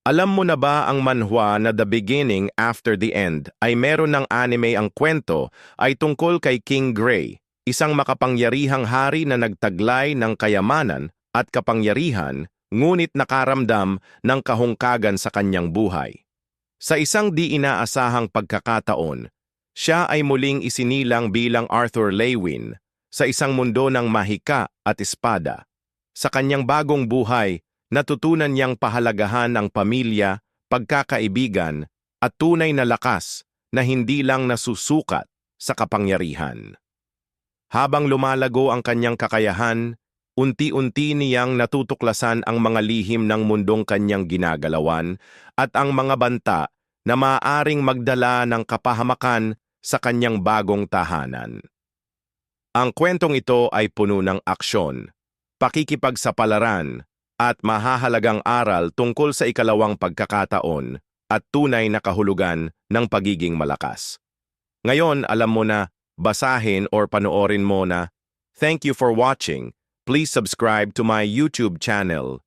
Alam mo na ba ang manhwa na The Beginning After the End ay meron ng anime? Ang kwento ay tungkol kay King Gray, isang makapangyarihang hari na nagtaglay ng kayamanan at kapangyarihan ngunit nakaramdam ng kahungkagan sa kanyang buhay. Sa isang di inaasahang pagkakataon, siya ay muling isinilang bilang Arthur Leywin sa isang mundo ng mahika at espada. Sa kanyang bagong buhay, natutunan niyang pahalagahan ang pamilya, pagkakaibigan, at tunay na lakas na hindi lang nasusukat sa kapangyarihan. Habang lumalago ang kanyang kakayahan, unti-unti niyang natutuklasan ang mga lihim ng mundong kanyang ginagalawan at ang mga banta na maaaring magdala ng kapahamakan sa kanyang bagong tahanan. Ang kwentong ito ay puno ng aksyon, pakikipagsapalaran, at mahahalagang aral tungkol sa ikalawang pagkakataon at tunay na kahulugan ng pagiging malakas. Ngayon, alam mo na, basahin or panoorin mo na. Thank you for watching. Please subscribe to my YouTube channel.